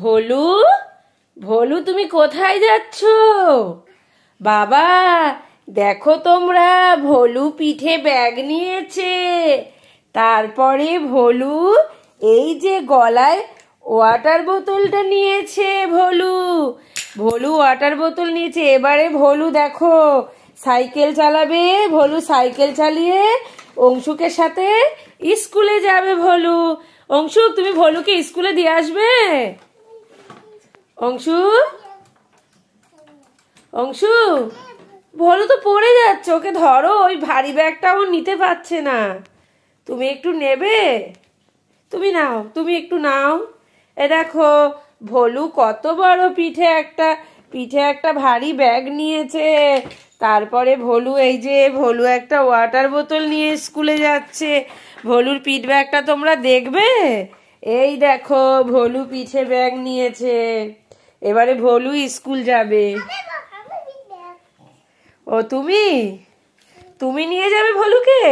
ভোলু, ভোলু তুমি কোথায় যাচ্ছ? বাবা দেখো তোমরা, ভোলু পিঠে ব্যাগ নিয়েছে। তারপরে ভোলু এই যে গলায় ওয়াটার বোতলটা নিয়েছে। ভোলু ভোলু ওয়াটার বোতল নিয়েছে। এবারে ভোলু দেখো সাইকেল চালাবে। ভোলু সাইকেল চালিয়ে অংশুকের সাথে স্কুলে যাবে। ভোলু, অংশুক তুমি ভোলুকে স্কুলে দিয়ে আসবে? অংশু, অংশু, ভোলু তো পড়ে যাচ্ছে, ওকে ধরো, ওই ভারী ব্যাগটা ও নিতে পারছে না। তুমি একটু নেবে? তুমি নাও, তুমি একটু নাও। এ দেখো ভোলু কত বড় পিঠে একটা ভারী ব্যাগ নিয়েছে। তারপরে ভোলু এই যে ভোলু একটা ওয়াটার বোতল নিয়ে স্কুলে যাচ্ছে। ভোলুর পিঠ ব্যাগটা তোমরা দেখবে? এই দেখো ভোলু পিঠে ব্যাগ নিয়েছে। এবারে ভোলু স্কুল যাবে। ও তুমি তুমি নিয়ে যাবে ভোলুকে?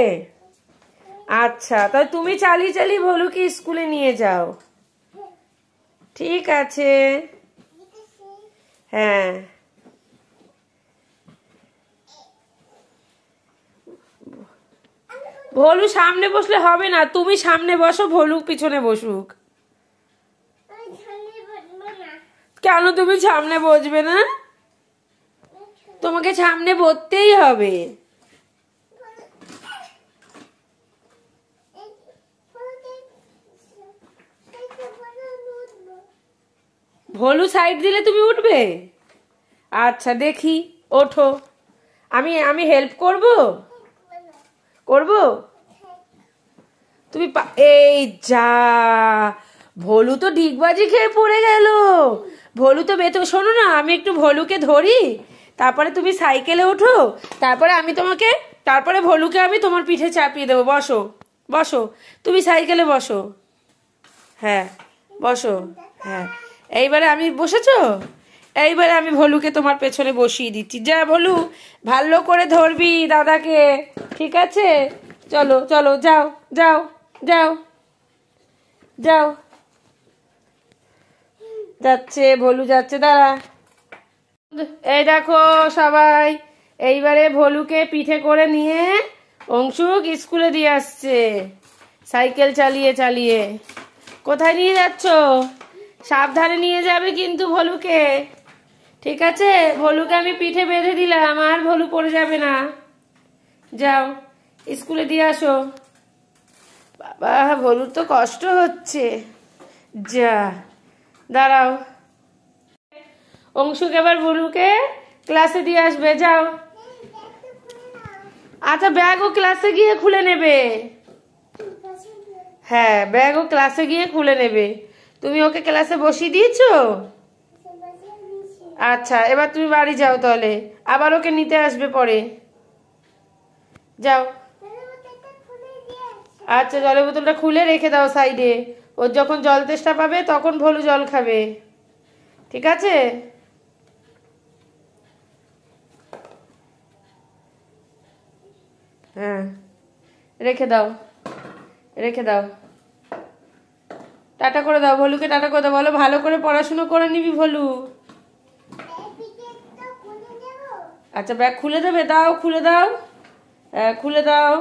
আচ্ছা, তাহলে তুমি চালিয়ে চালিয়ে ভোলুকে স্কুলে নিয়ে যাও। ঠিক আছে। হ্যাঁ, ভোলু সামনে বসলে হবে না, তুমি সামনে বসো, ভোলু পিছনে বসুক। কেন তুমি সামনে বসবে না? তোমাকে সামনে বসতেই হবে। ভোলু সাইড দিলে তুমি উঠবে? আচ্ছা দেখি, ওঠো। আমি আমি হেল্প করব? করব? তুমি এই যা, ভোলু তো ডিগবাজি খেয়ে পড়ে গেল। ভোলু তো বেতো, শোনো না, আমি একটু ভোলুকে ধরি, তারপরে তুমি সাইকেলে ওঠো, তারপরে ভোলুকে আমি তোমার পিঠে চাপিয়ে দেবো। বসো, বসো, তুমি সাইকেলে বসো। হ্যাঁ, বসো। হ্যাঁ, এইবারে আমি বসেছো? এইবারে আমি ভোলুকে তোমার পেছনে বসিয়ে দিচ্ছি। যা ভোলু, ভালো করে ধরবি দাদাকে, ঠিক আছে? চলো চলো, যাও যাও যাও যাও। যাচ্ছে ভোলু, যাচ্ছে, দাঁড়া। এই দেখো সবাই, এইবারে ভোলুকে পিঠে করে নিয়ে অংশুক স্কুলে দিয়ে আসছে সাইকেল চালিয়ে চালিয়ে। কোথায় নিয়ে যাচ্ছ? সাবধানে নিয়ে যাবে কিন্তু ভোলুকে, ঠিক আছে? ভোলুকে আমি পিঠে বেঁধে দিলাম, আর ভোলু পড়ে যাবে না। যাও স্কুলে দিয়ে আসো। বাবা ভোলুর তো কষ্ট হচ্ছে। যা, দাঁড়াও। অংশুক এবার ভোলুকে ক্লাসে দিয়ে আসবে, যাও। আচ্ছা, ব্যাগও ক্লাসে গিয়ে খুলে নেবে। হ্যাঁ, ব্যাগও ক্লাসে গিয়ে খুলে নেবে। তুমি ওকে ক্লাসে বসিয়ে দিয়েছো? আচ্ছা, এবার তুমি বাড়ি যাও, তাহলে আবার ওকে নিতে আসবে পরে। যাও। আচ্ছা, জলের বোতলটা খুলে রেখে দাও সাইডে। ওর যখন জল তেষ্টা পাবে তখন ভোলু জল খাবে, ঠিক আছে? হ্যাঁ, রেখে দাও, রেখে দাও। টাটা করে দাও ভোলুকে, টাটা করে দাও। বলো ভালো করে পড়াশুনো করে নিবি ভোলু। আচ্ছা, ব্যাগ খুলে দেবে? দাও, খুলে দাও, খুলে দাও।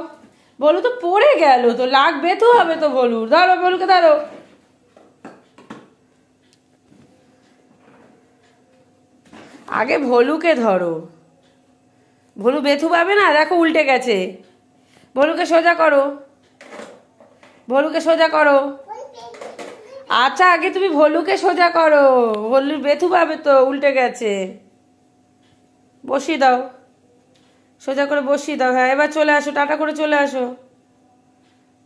ভোলু তো পড়ে গেল, তো লাগবে তো, হবে তো ভোলুর। ধরো ভোলুকে, ধরো। আগে ভোলুকে ধরো, ভোলু বেথু পাবে না, দেখো উল্টে গেছে। ভোলুকে সোজা করো, ভোলুকে সোজা করো। আচ্ছা, আগে তুমি ভোলুকে সোজা করো, ভোলুর বেথু পাবে তো, উল্টে গেছে। বসিয়ে দাও, সোজা করে বসিয়ে দাও। হ্যাঁ, এবার চলে আসো, টাটা করে চলে আসো।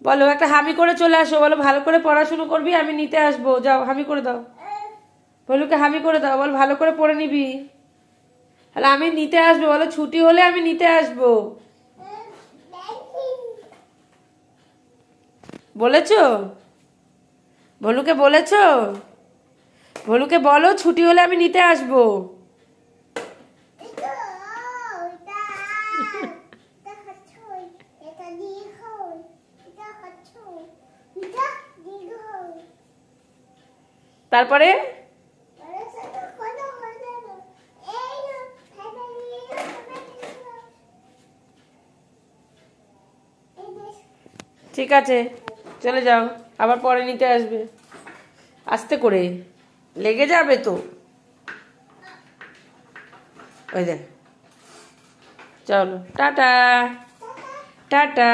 বলো একটা হামি করে চলে আসো, বলো ভালো করে পড়াশুনো করবি, আমি নিতে আসবো। যাও, হামি করে দাও, ভোলুকে হামি করে দাও। বল ভালো করে পড়ে নিবি, তাহলে আমি নিতে আসবো। বলো ছুটি হলে আমি নিতে আসবো, বলেছো? ভোলুকে বলেছো? ভোলুকে বলো ছুটি হলে আমি নিতে আসবো। তারপরে ঠিক আছে, চলে যাও, আবার পরে নিতে আসবে। আস্তে করে, লেগে যাবে তো। ওই দেখ, চলো টাটা। টাটা।